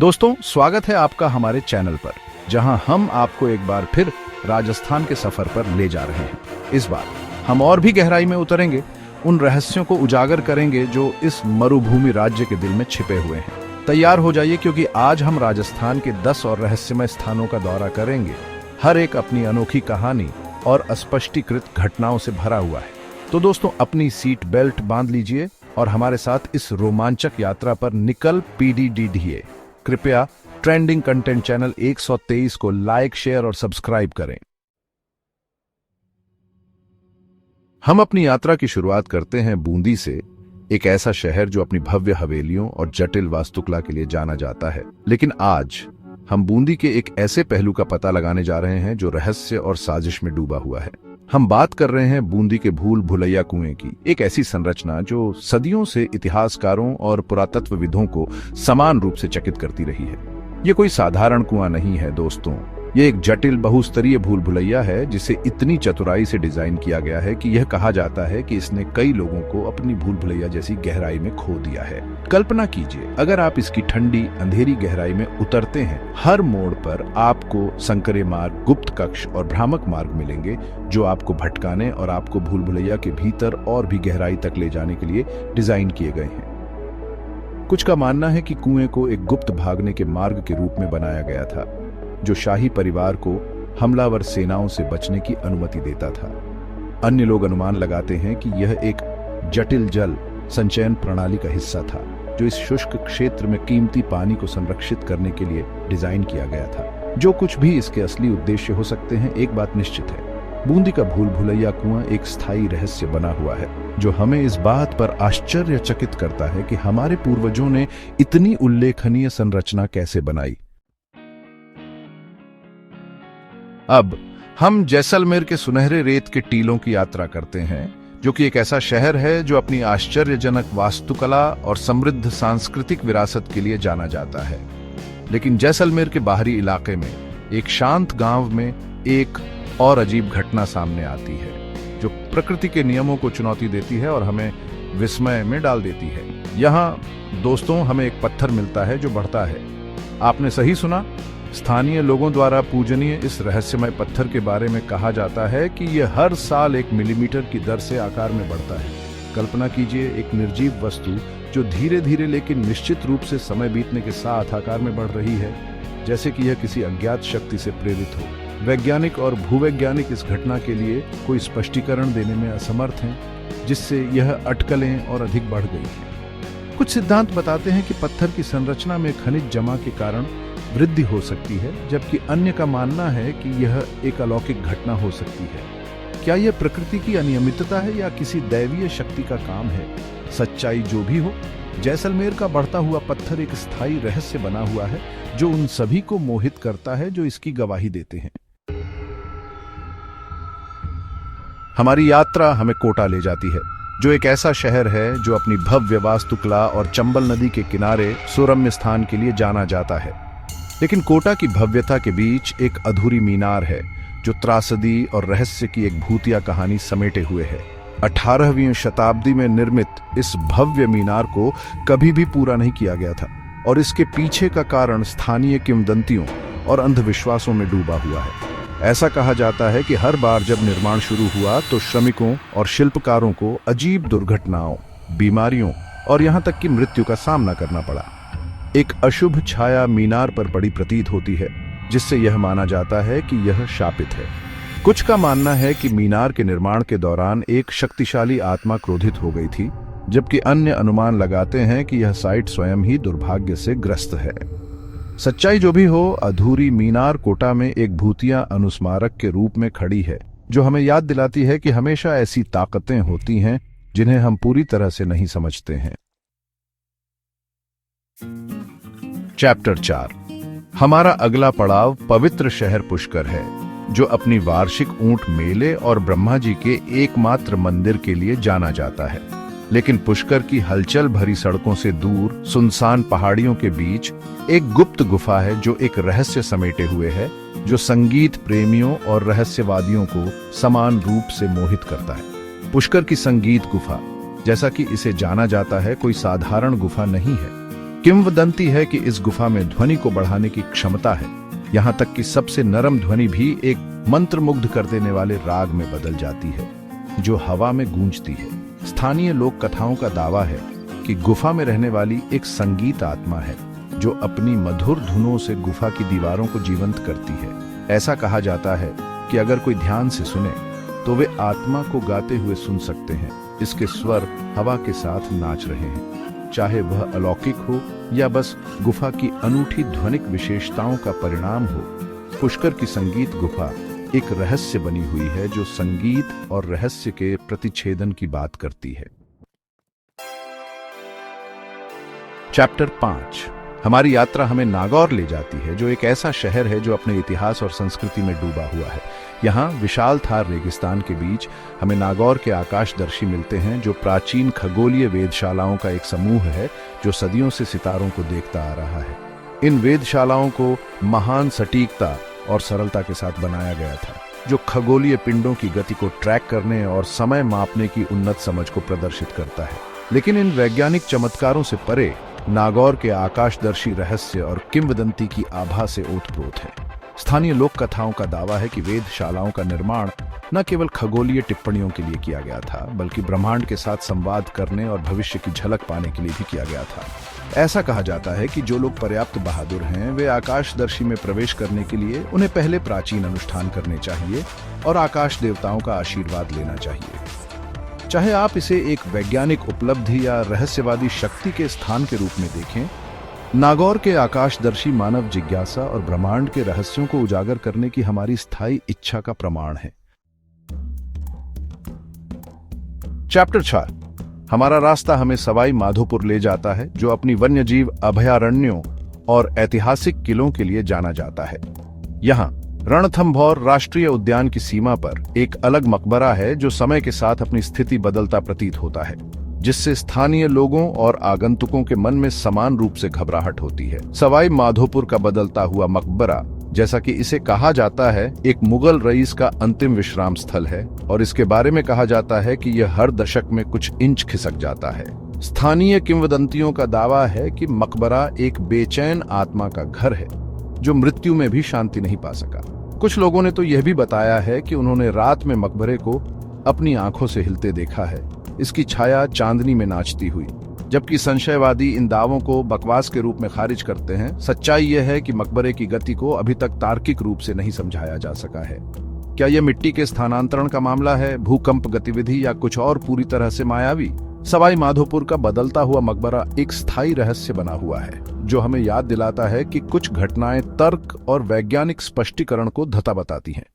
दोस्तों, स्वागत है आपका हमारे चैनल पर, जहां हम आपको एक बार फिर राजस्थान के सफर पर ले जा रहे हैं। इस बार हम और भी गहराई में उतरेंगे, उन रहस्यों को उजागर करेंगे जो इस मरुभूमि राज्य के दिल में छिपे हुए हैं। तैयार हो जाइए, क्योंकि आज हम राजस्थान के 10 और रहस्यमय स्थानों का दौरा करेंगे। हर एक अपनी अनोखी कहानी और अस्पष्टीकृत घटनाओं से भरा हुआ है। तो दोस्तों, अपनी सीट बेल्ट बांध लीजिए और हमारे साथ इस रोमांचक यात्रा पर निकल पीडीडीडीए। कृपया ट्रेंडिंग कंटेंट चैनल 123 को लाइक, शेयर और सब्सक्राइब करें। हम अपनी यात्रा की शुरुआत करते हैं बूंदी से, एक ऐसा शहर जो अपनी भव्य हवेलियों और जटिल वास्तुकला के लिए जाना जाता है। लेकिन आज हम बूंदी के एक ऐसे पहलू का पता लगाने जा रहे हैं जो रहस्य और साजिश में डूबा हुआ है। हम बात कर रहे हैं बूंदी के भूल भुलैया कुएं की, एक ऐसी संरचना जो सदियों से इतिहासकारों और पुरातत्वविदों को समान रूप से चकित करती रही है। ये कोई साधारण कुआं नहीं है दोस्तों, ये एक जटिल बहुस्तरीय भूल भुलैया है जिसे इतनी चतुराई से डिजाइन किया गया है कि यह कहा जाता है कि इसने कई लोगों को अपनी भूल भुलैया जैसी गहराई में खो दिया है। कल्पना कीजिए, अगर आप इसकी ठंडी अंधेरी गहराई में उतरते हैं, हर मोड़ पर आपको संकरे मार्ग, गुप्त कक्ष और भ्रामक मार्ग मिलेंगे जो आपको भटकाने और आपको भूल भुलैया के भीतर और भी गहराई तक ले जाने के लिए डिजाइन किए गए हैं। कुछ का मानना है कि कुएं को एक गुप्त भागने के मार्ग के रूप में बनाया गया था, जो शाही परिवार को हमलावर सेनाओं से बचने की अनुमति देता था। अन्य लोग अनुमान लगाते हैं कि यह एक जटिल जल संचयन प्रणाली का हिस्सा था, जो इस शुष्क क्षेत्र में कीमती पानी को संरक्षित करने के लिए डिजाइन किया गया था। जो कुछ भी इसके असली उद्देश्य हो सकते हैं, एक बात निश्चित है, बूंदी का भूल भुलैया कुआं एक स्थायी रहस्य बना हुआ है, जो हमें इस बात पर आश्चर्यचकित करता है कि हमारे पूर्वजों ने इतनी उल्लेखनीय संरचना कैसे बनाई। अब हम जैसलमेर के सुनहरे रेत के टीलों की यात्रा करते हैं, जो कि एक ऐसा शहर है जो अपनी आश्चर्यजनक वास्तुकला और समृद्ध सांस्कृतिक विरासत के लिए जाना जाता है। लेकिन जैसलमेर के बाहरी इलाके में एक शांत गांव में एक और अजीब घटना सामने आती है, जो प्रकृति के नियमों को चुनौती देती है और हमें विस्मय में डाल देती है। यहाँ दोस्तों, हमें एक पत्थर मिलता है जो बढ़ता है। आपने सही सुना, स्थानीय लोगों द्वारा पूजनीय इस रहस्यमय पत्थर के बारे में कहा जाता है कि यह हर साल 1 मिलीमीटर की दर से आकार में बढ़ता है। कल्पना कीजिए, एक निर्जीव वस्तु जो धीरे धीरे लेकिन निश्चित रूप से समय बीतने के साथ आकार में बढ़ रही है, जैसे कि यह किसी अज्ञात शक्ति से प्रेरित हो। वैज्ञानिक और भूवैज्ञानिक इस घटना के लिए कोई स्पष्टीकरण देने में असमर्थ हैं, जिससे यह अटकलें और अधिक बढ़ गई हैं। कुछ सिद्धांत बताते हैं कि पत्थर की संरचना में खनिज जमा के कारण वृद्धि हो सकती है, जबकि अन्य का मानना है कि यह एक अलौकिक घटना हो सकती है। क्या यह प्रकृति की अनियमितता है या किसी दैवीय शक्ति का काम है? सच्चाई जो भी हो, जैसलमेर का बढ़ता हुआ पत्थर एक स्थायी रहस्य बना हुआ है, जो उन सभी को मोहित करता है जो इसकी गवाही देते हैं। हमारी यात्रा हमें कोटा ले जाती है, जो एक ऐसा शहर है जो अपनी भव्य वास्तुकला और चंबल नदी के किनारे सुरम्य स्थान के लिए जाना जाता है। लेकिन कोटा की भव्यता के बीच एक अधूरी मीनार है, जो त्रासदी और रहस्य की एक भूतिया कहानी समेटे हुए है। 18वीं शताब्दी में निर्मित इस भव्य मीनार को कभी भी पूरा नहीं किया गया था, और इसके पीछे का कारण स्थानीय किंवदंतियों और अंधविश्वासों में डूबा हुआ है। ऐसा कहा जाता है कि हर बार जब निर्माण शुरू हुआ तो श्रमिकों और शिल्पकारों को अजीब दुर्घटनाओं, बीमारियों और यहाँ तक कि मृत्यु का सामना करना पड़ा। एक अशुभ छाया मीनार पर पड़ी प्रतीत होती है, जिससे यह माना जाता है कि यह शापित है। कुछ का मानना है कि मीनार के निर्माण के दौरान एक शक्तिशाली आत्मा क्रोधित हो गई थी, जबकि अन्य अनुमान लगाते हैं कि यह साइट स्वयं ही दुर्भाग्य से ग्रस्त है। सच्चाई जो भी हो, अधूरी मीनार कोटा में एक भूतिया अनुस्मारक के रूप में खड़ी है, जो हमें याद दिलाती है कि हमेशा ऐसी ताकतें होती हैं जिन्हें हम पूरी तरह से नहीं समझते हैं। चैप्टर 4। हमारा अगला पड़ाव पवित्र शहर पुष्कर है, जो अपनी वार्षिक ऊंट मेले और ब्रह्मा जी के एकमात्र मंदिर के लिए जाना जाता है। लेकिन पुष्कर की हलचल भरी सड़कों से दूर सुनसान पहाड़ियों के बीच एक गुप्त गुफा है, जो एक रहस्य समेटे हुए है, जो संगीत प्रेमियों और रहस्यवादियों को समान रूप से मोहित करता है। पुष्कर की संगीत गुफा, जैसा कि इसे जाना जाता है, कोई साधारण गुफा नहीं है, किंवदंती है कि इस गुफा में ध्वनि को बढ़ाने की क्षमता है, यहाँ तक कि सबसे नरम ध्वनि भी एक मंत्रमुग्ध कर देने वाले राग में बदल जाती है जो हवा में गूंजती है। स्थानीय लोक कथाओं का दावा है कि गुफा में रहने वाली एक संगीत आत्मा है जो अपनी मधुर धुनों से गुफा की दीवारों को जीवंत करती है। ऐसा कहा जाता है कि अगर कोई ध्यान से सुने तो वे आत्मा को गाते हुए सुन सकते हैं। इसके स्वर हवा के साथ नाच रहे हैं, चाहे वह अलौकिक हो या बस गुफा की अनूठी ध्वनिक विशेषताओं का परिणाम हो। पुष्कर की संगीत गुफा एक रहस्य बनी हुई है जो संगीत और रहस्य के प्रतिच्छेदन की बात करती है। चैप्टर 5। हमारी यात्रा हमें नागौर ले जाती है जो एक ऐसा शहर है जो अपने इतिहास और संस्कृति में डूबा हुआ है। यहाँ विशाल थार रेगिस्तान के बीच हमें नागौर के आकाशदर्शी मिलते हैं जो प्राचीन खगोलीय वेधशालाओं का एक समूह है जो सदियों से सितारों को देखता आ रहा है। इन वेधशालाओं को महान सटीकता और सरलता के साथ बनाया गया था जो खगोलीय पिंडों की गति को ट्रैक करने और समय मापने की उन्नत समझ को प्रदर्शित करता है। लेकिन इन वैज्ञानिक चमत्कारों से परे नागौर के आकाशदर्शी रहस्य और किंवदंती की आभा से ओतप्रोत है। स्थानीय लोक कथाओं का दावा है कि वेधशालाओं का निर्माण न केवल खगोलीय टिप्पणियों के लिए किया गया था बल्कि ब्रह्मांड के साथ संवाद करने और भविष्य की झलक पाने के लिए भी किया गया था। ऐसा कहा जाता है कि जो लोग पर्याप्त बहादुर हैं वे आकाशदर्शी में प्रवेश करने के लिए उन्हें पहले प्राचीन अनुष्ठान करने चाहिए और आकाश देवताओं का आशीर्वाद लेना चाहिए। चाहे आप इसे एक वैज्ञानिक उपलब्धि या रहस्यवादी शक्ति के स्थान के रूप में देखें, नागौर के आकाशदर्शी मानव जिज्ञासा और ब्रह्मांड के रहस्यों को उजागर करने की हमारी स्थायी इच्छा का प्रमाण है। चैप्टर 6। हमारा रास्ता हमें सवाई माधोपुर ले जाता है जो अपनी वन्यजीव अभयारण्यों और ऐतिहासिक किलों के लिए जाना जाता है। यहाँ रणथंभौर राष्ट्रीय उद्यान की सीमा पर एक अलग मकबरा है जो समय के साथ अपनी स्थिति बदलता प्रतीत होता है, जिससे स्थानीय लोगों और आगंतुकों के मन में समान रूप से घबराहट होती है। सवाई माधोपुर का बदलता हुआ मकबरा, जैसा कि इसे कहा जाता है, एक मुगल रईस का अंतिम विश्राम स्थल है और इसके बारे में कहा जाता है कि यह हर दशक में कुछ इंच खिसक जाता है। स्थानीय किंवदंतियों का दावा है कि मकबरा एक बेचैन आत्मा का घर है जो मृत्यु में भी शांति नहीं पा सका। कुछ लोगों ने तो यह भी बताया है कि उन्होंने रात में मकबरे को अपनी आंखों से हिलते देखा है, इसकी छाया चांदनी में नाचती हुई। जबकि संशयवादी इन दावों को बकवास के रूप में खारिज करते हैं, सच्चाई यह है कि मकबरे की गति को अभी तक तार्किक रूप से नहीं समझाया जा सका है। क्या यह मिट्टी के स्थानांतरण का मामला है, भूकंप गतिविधि या कुछ और पूरी तरह से मायावी? सवाई माधोपुर का बदलता हुआ मकबरा एक स्थायी रहस्य बना हुआ है जो हमें याद दिलाता है कि कुछ घटनाएं तर्क और वैज्ञानिक स्पष्टीकरण को धता बताती हैं।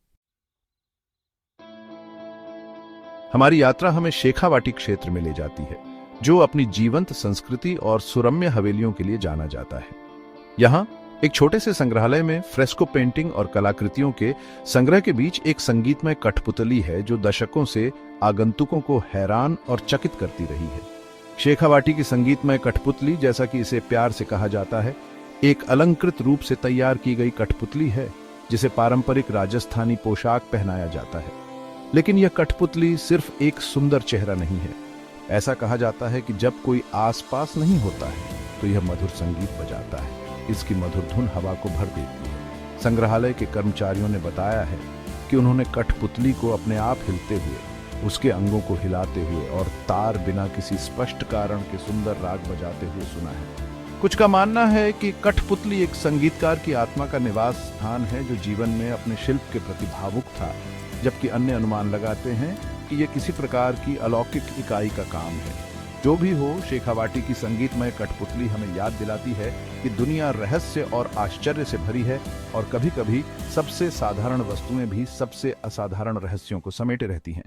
हमारी यात्रा हमें शेखावाटी क्षेत्र में ले जाती है जो अपनी जीवंत संस्कृति और सुरम्य हवेलियों के लिए जाना जाता है। यहाँ एक छोटे से संग्रहालय में फ्रेस्को पेंटिंग और कलाकृतियों के संग्रह के बीच एक संगीतमय कठपुतली है जो दशकों से आगंतुकों को हैरान और चकित करती रही है। शेखावाटी की संगीतमय कठपुतली, जैसा कि इसे प्यार से कहा जाता है, एक अलंकृत रूप से तैयार की गई कठपुतली है जिसे पारंपरिक राजस्थानी पोशाक पहनाया जाता है। लेकिन यह कठपुतली सिर्फ एक सुंदर चेहरा नहीं है। ऐसा कहा जाता है कि जब कोई आसपास नहीं होता है तो यह मधुर संगीत बजाता है। इसकी मधुर धुन हवा को भर देती है। संग्रहालय के कर्मचारियों ने बताया है कि उन्होंने कठपुतली को अपने आप हिलते हुए, उसके अंगों को हिलाते हुए और तार बिना किसी स्पष्ट कारण के सुंदर राग बजाते हुए सुना है। कुछ का मानना है कि कठपुतली एक संगीतकार की आत्मा का निवास स्थान है जो जीवन में अपने शिल्प के प्रति भावुक था, जबकि अन्य अनुमान लगाते हैं कि यह किसी प्रकार की अलौकिक इकाई का काम है। जो भी हो, शेखावाटी की संगीतमय कठपुतली हमें याद दिलाती है कि दुनिया रहस्य और आश्चर्य से भरी है और कभी-कभी सबसे साधारण वस्तुएं भी सबसे असाधारण रहस्यों को समेटे रहती हैं।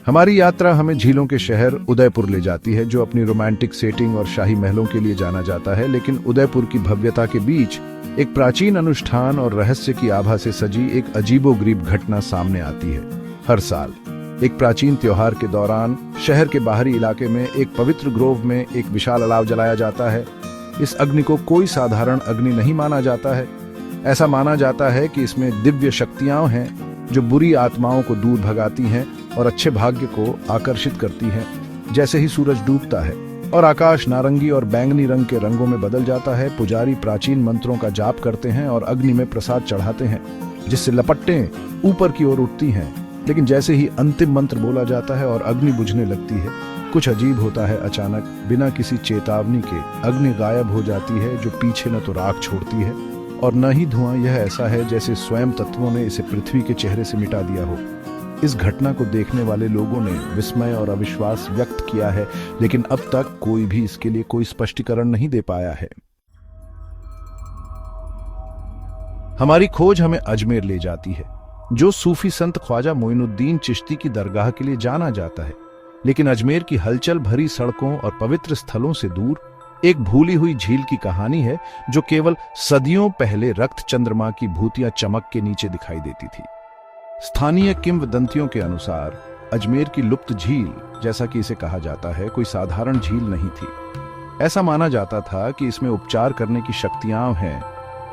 हमारी यात्रा हमें झीलों के शहर उदयपुर ले जाती है जो अपनी रोमांटिक सेटिंग और शाही महलों के लिए जाना जाता है। लेकिन उदयपुर की भव्यता के बीच एक प्राचीन अनुष्ठान और रहस्य की आभा से सजी एक अजीबोगरीब घटना सामने आती है। हर साल एक प्राचीन त्योहार के दौरान शहर के बाहरी इलाके में एक पवित्र ग्रोव में एक विशाल अलाव जलाया जाता है। इस अग्नि को कोई साधारण अग्नि नहीं माना जाता है। ऐसा माना जाता है कि इसमें दिव्य शक्तियां हैं जो बुरी आत्माओं को दूर भगाती हैं और अच्छे भाग्य को आकर्षित करती हैं। जैसे ही सूरज डूबता है और आकाश नारंगी और बैंगनी रंग के रंगों में बदल जाता है। पुजारी प्राचीन मंत्रों का जाप करते हैं और अग्नि में प्रसाद चढ़ाते हैं, जिससे लपटें ऊपर की ओर उठती हैं। लेकिन जैसे ही अंतिम मंत्र बोला जाता है और अग्नि बुझने लगती है, कुछ अजीब होता है। अचानक बिना किसी चेतावनी के अग्नि गायब हो जाती है, जो पीछे न तो राख छोड़ती है और न ही धुआं। यह ऐसा है जैसे स्वयं तत्वों ने इसे पृथ्वी के चेहरे से मिटा दिया हो। इस घटना को देखने वाले लोगों ने विस्मय और अविश्वास व्यक्त किया है, लेकिन अब तक कोई भी इसके लिए कोई स्पष्टीकरण नहीं दे पाया है। हमारी खोज हमें अजमेर ले जाती है, जो सूफी संत ख्वाजा मोइनुद्दीन चिश्ती की दरगाह के लिए जाना जाता है। लेकिन अजमेर की हलचल भरी सड़कों और पवित्र स्थलों से दूर एक भूली हुई झील की कहानी है, जो केवल सदियों पहले रक्त चंद्रमा की भूतिया चमक के नीचे दिखाई देती थी। स्थानीय किंवदंतियों के अनुसार अजमेर की लुप्त झील, जैसा कि इसे कहा जाता है, कोई साधारण झील नहीं थी। ऐसा माना जाता था कि इसमें उपचार करने की शक्तियां हैं।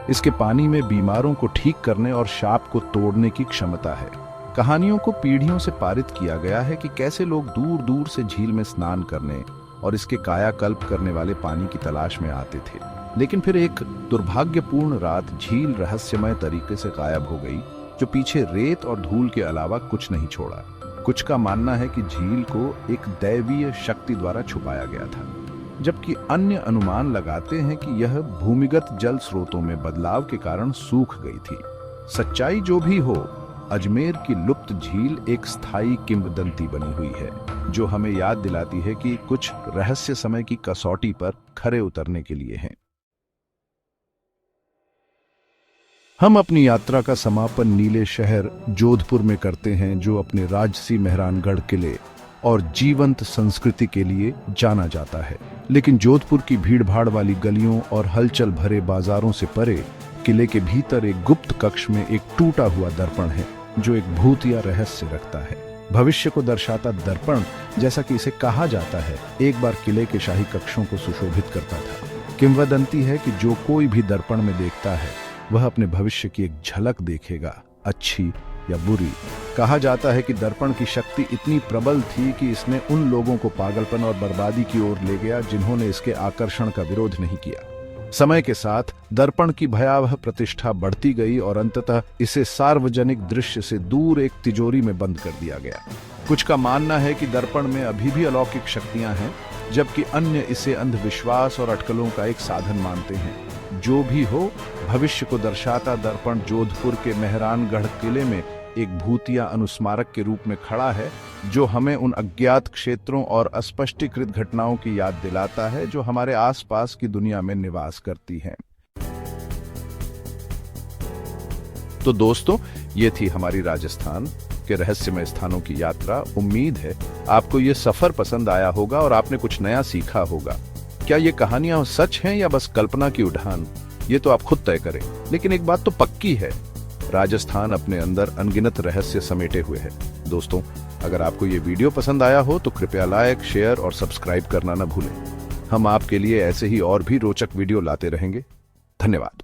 इसके पानी में बीमारों को ठीक करने और शाप को तोड़ने की क्षमता है। कहानियों को पीढ़ियों से पारित किया गया है कि कैसे लोग दूर दूर से झील में स्नान करने और इसके कायाकल्प करने वाले पानी की तलाश में आते थे। लेकिन फिर एक दुर्भाग्यपूर्ण रात झील रहस्यमय तरीके से गायब हो गई, जो पीछे रेत और धूल के अलावा कुछ नहीं छोड़ा। कुछ का मानना है कि झील को एक दैवीय शक्ति द्वारा छुपाया गया था, जबकि अन्य अनुमान लगाते हैं कि यह भूमिगत जल स्रोतों में बदलाव के कारण सूख गई थी। सच्चाई जो भी हो, अजमेर की लुप्त झील एक स्थायी किंवदंती बनी हुई है, जो हमें याद दिलाती है कि कुछ रहस्य समय की कसौटी पर खरे उतरने के लिए हैं। हम अपनी यात्रा का समापन नीले शहर जोधपुर में करते हैं, जो अपने राजसी मेहरानगढ़ किले और जीवंत संस्कृति के लिए जाना जाता है। लेकिन जोधपुर की भीड़भाड़ वाली गलियों और हलचल भरे बाजारों से परे किले के भीतर एक गुप्त कक्ष में एक टूटा हुआ दर्पण है, जो एक भूतिया रहस्य रखता है। भविष्य को दर्शाता दर्पण, जैसा कि इसे कहा जाता है, एक बार किले के शाही कक्षों को सुशोभित करता था। किंवदंती है कि जो कोई भी दर्पण में देखता है, वह अपने भविष्य की एक झलक देखेगा, अच्छी या बुरी। कहा जाता है कि दर्पण की शक्ति इतनी प्रबल थी कि इसने उन लोगों को पागलपन और बर्बादी की ओर ले गया जिन्होंने इसके आकर्षण का विरोध नहीं किया। समय के साथ दर्पण की भयावह प्रतिष्ठा बढ़ती गई और अंततः इसे सार्वजनिक दृश्य से दूर एक तिजोरी में बंद कर दिया गया। कुछ का मानना है कि दर्पण में अभी भी अलौकिक शक्तियां हैं, जबकि अन्य इसे अंधविश्वास और अटकलों का एक साधन मानते हैं। जो भी हो, भविष्य को दर्शाता दर्पण जोधपुर के मेहरानगढ़ किले में एक भूतिया अनुस्मारक के रूप में खड़ा है, जो हमें उन अज्ञात क्षेत्रों और अस्पष्टीकृत घटनाओं की याद दिलाता है जो हमारे आसपास की दुनिया में निवास करती हैं। तो दोस्तों, ये थी हमारी राजस्थान के रहस्यमय स्थानों की यात्रा। उम्मीद है आपको ये सफर पसंद आया होगा और आपने कुछ नया सीखा होगा। क्या ये कहानियां सच हैं या बस कल्पना की उड़ान, ये तो आप खुद तय करें। लेकिन एक बात तो पक्की है, राजस्थान अपने अंदर अनगिनत रहस्य समेटे हुए है। दोस्तों, अगर आपको ये वीडियो पसंद आया हो तो कृपया लाइक, शेयर और सब्सक्राइब करना न भूलें। हम आपके लिए ऐसे ही और भी रोचक वीडियो लाते रहेंगे। धन्यवाद।